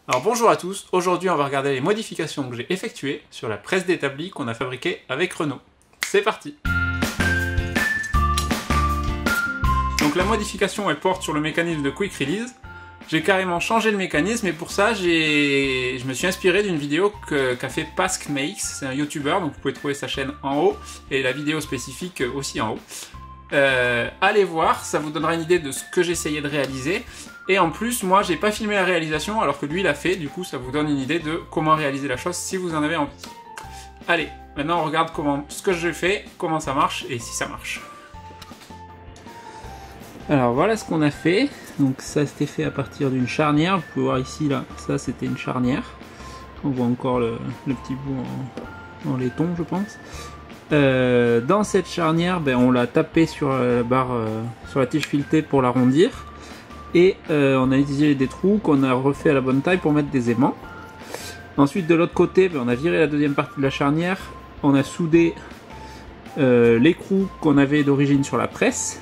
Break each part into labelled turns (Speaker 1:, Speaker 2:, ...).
Speaker 1: Alors bonjour à tous, aujourd'hui on va regarder les modifications que j'ai effectuées sur la presse d'établi qu'on a fabriquée avec Renault. C'est parti! Donc la modification elle porte sur le mécanisme de Quick Release. J'ai carrément changé le mécanisme et pour ça je me suis inspiré d'une vidéo qu'a fait Pask Makes, c'est un youtubeur, donc vous pouvez trouver sa chaîne en haut et la vidéo spécifique aussi en haut. Allez voir, ça vous donnera une idée de ce que j'essayais de réaliser. Et en plus, moi, j'ai pas filmé la réalisation, alors que lui l'a fait. Du coup, ça vous donne une idée de comment réaliser la chose si vous en avez envie. Allez, maintenant on regarde ce que je fais, comment ça marche et si ça marche. Alors voilà ce qu'on a fait. Donc ça c'était fait à partir d'une charnière. Vous pouvez voir ici, là, ça c'était une charnière. On voit encore le petit bout en laiton, je pense. Dans cette charnière, on l'a tapé sur la barre, sur la tige filetée pour l'arrondir. Et on a utilisé des trous qu'on a refait à la bonne taille pour mettre des aimants. Ensuite de l'autre côté, on a viré la deuxième partie de la charnière. On a soudé l'écrou qu'on avait d'origine sur la presse.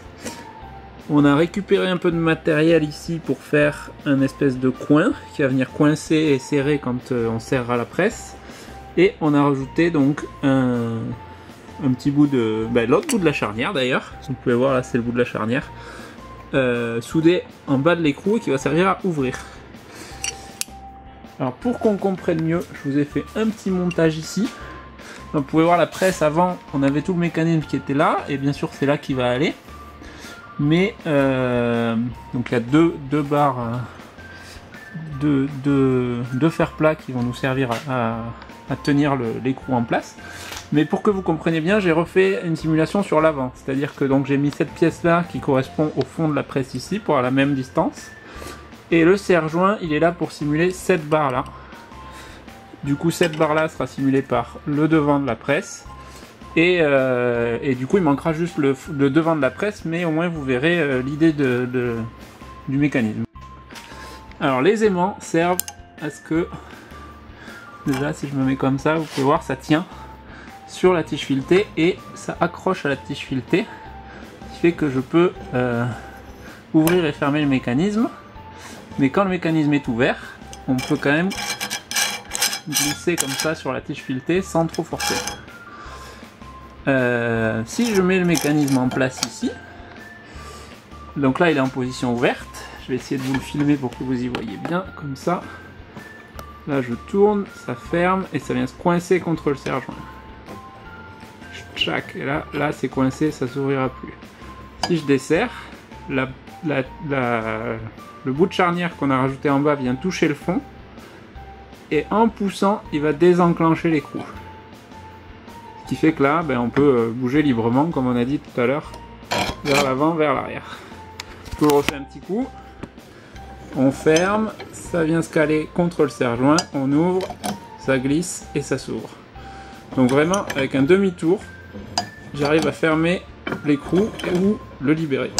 Speaker 1: On a récupéré un peu de matériel ici pour faire un espèce de coin qui va venir coincer et serrer quand on serrera la presse. Et on a rajouté donc un petit bout de... l'autre bout de la charnière d'ailleurs. Vous pouvez voir là, c'est le bout de la charnière. Soudé en bas de l'écrou et qui va servir à ouvrir. Alors pour qu'on comprenne mieux, je vous ai fait un petit montage ici. Donc, vous pouvez voir la presse avant, on avait tout le mécanisme qui était là et bien sûr c'est là qui va aller. Mais donc il y a deux barres, deux fers plats qui vont nous servir à tenir l'écrou en place. Mais pour que vous compreniez bien, j'ai refait une simulation sur l'avant. C'est-à-dire que donc j'ai mis cette pièce-là qui correspond au fond de la presse ici, pour à la même distance. Et le serre-joint, il est là pour simuler cette barre-là. Du coup, cette barre-là sera simulée par le devant de la presse. Et du coup, il manquera juste le devant de la presse, mais au moins vous verrez l'idée du mécanisme. Alors, les aimants servent à ce que... Déjà, si je me mets comme ça, vous pouvez voir, ça tient sur la tige filetée et ça accroche à la tige filetée, ce qui fait que je peux ouvrir et fermer le mécanisme. Mais quand le mécanisme est ouvert, on peut quand même glisser comme ça sur la tige filetée sans trop forcer. Si je mets le mécanisme en place ici, donc là il est en position ouverte, je vais essayer de vous le filmer pour que vous y voyez bien, comme ça. Là je tourne, ça ferme et ça vient se coincer contre le serre-joint. Et là c'est coincé, ça s'ouvrira plus. Si je desserre, le bout de charnière qu'on a rajouté en bas vient toucher le fond et en poussant il va désenclencher l'écrou. Ce qui fait que là on peut bouger librement comme on a dit tout à l'heure, vers l'avant, vers l'arrière. Je le refais un petit coup, on ferme, ça vient se caler contre le serre-joint, on ouvre, ça glisse et ça s'ouvre. Donc vraiment avec un demi-tour, j'arrive à fermer l'écrou ou le libérer.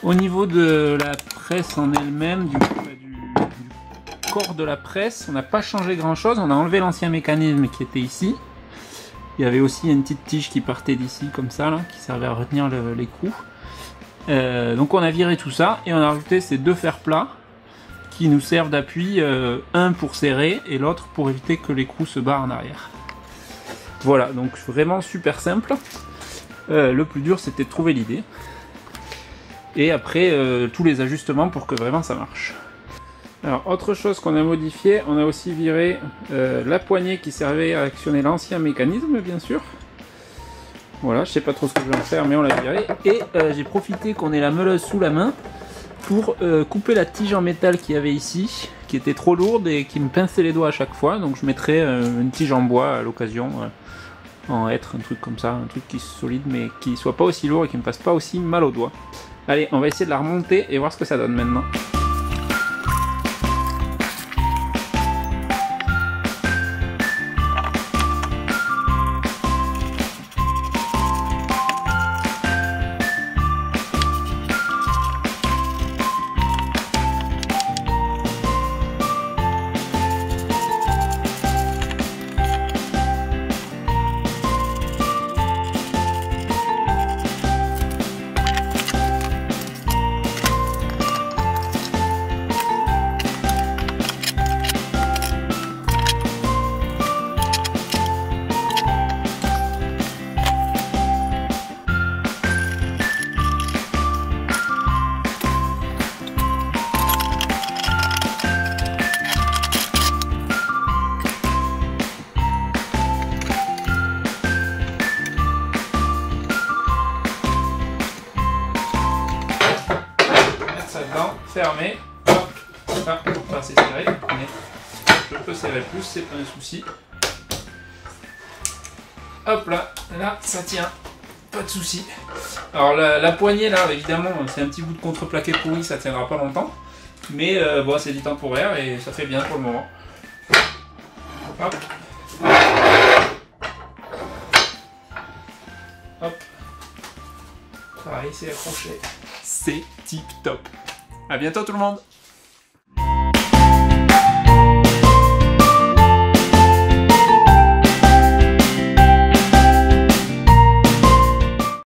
Speaker 1: Au niveau de la presse en elle-même, du corps de la presse, on n'a pas changé grand chose, on a enlevé l'ancien mécanisme qui était ici. Il y avait aussi une petite tige qui partait d'ici comme ça, là, qui servait à retenir l'écrou. Donc on a viré tout ça et on a rajouté ces deux fers plats qui nous servent d'appui, un pour serrer et l'autre pour éviter que l'écrou se barre en arrière. Voilà, donc vraiment super simple. Le plus dur c'était de trouver l'idée. Et après tous les ajustements pour que vraiment ça marche. Alors autre chose qu'on a modifié, on a aussi viré la poignée qui servait à actionner l'ancien mécanisme bien sûr. Voilà, je sais pas trop ce que je vais en faire mais on l'a viré. Et j'ai profité qu'on ait la meuleuse sous la main pour couper la tige en métal qu'il y avait ici, qui était trop lourde et qui me pinçait les doigts à chaque fois. Donc je mettrai une tige en bois à l'occasion, en hêtre, un truc comme ça, un truc qui soit solide mais qui soit pas aussi lourd et qui me fasse pas aussi mal aux doigts. Allez, on va essayer de la remonter et voir ce que ça donne maintenant. fermer. Hop, pas assez serré, mais je peux serrer plus, c'est pas un souci. Hop là, là ça tient, pas de souci. Alors la poignée là, évidemment, c'est un petit bout de contreplaqué pourri, ça tiendra pas longtemps. Mais bon, c'est du temporaire et ça fait bien pour le moment. Hop. Hop. Pareil, c'est accroché. C'est tip top. À bientôt tout le monde.